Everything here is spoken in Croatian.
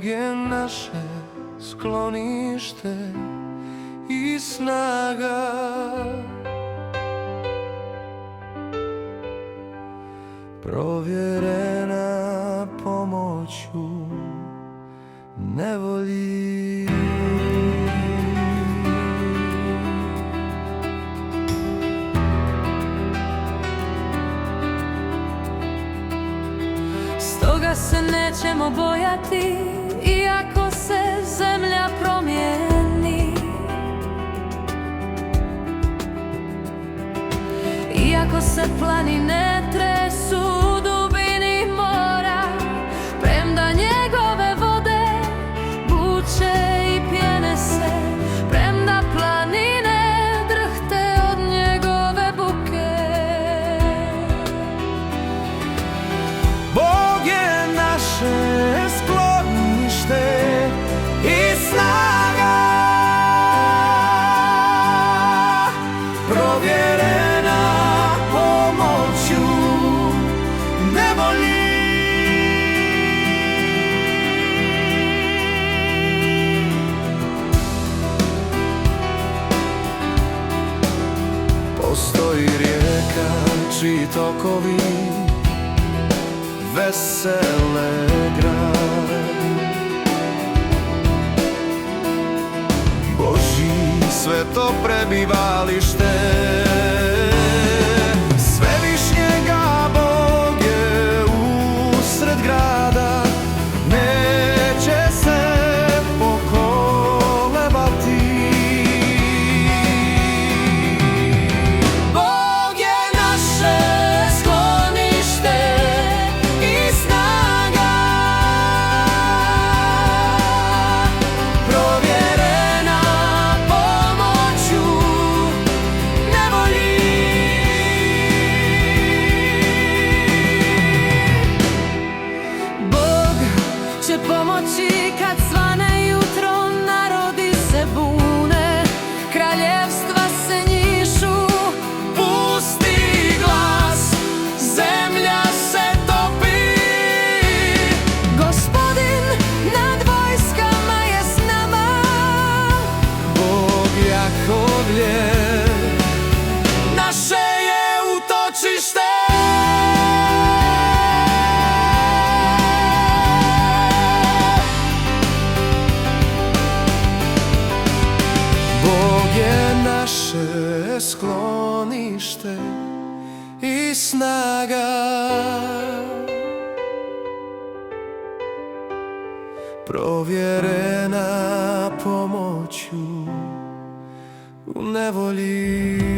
Bog je naše sklonište i snaga. Provjerena pomoću nevolji. Stoga se nećemo bojati, iako se zemlja promijeni, iako se planine tresu u dubini mora, premda njegove vode buče i pjene se, premda planine drhte od njegove buke. Bog je naše sklonište i snaga, provjerena pomoću nevolji. Postoji rijeka čiji tokovi vesele grave, Božji sveto prebivalište. Svevišnjega Bog je usred grada, neće se pokolebati. Bog je naše sklonište i snaga, provjerena pomoću nevolji. Bog će pomoći kad svane jutro, narodi se bune, kraljevstva se njišu, Pusti glas, zemlja se topi. Gospodin nad vojskama je s nama. Bog Jakovlje, naše je utočište. Bog je naše sklonište i snaga, provjerena pomoću u nevolji.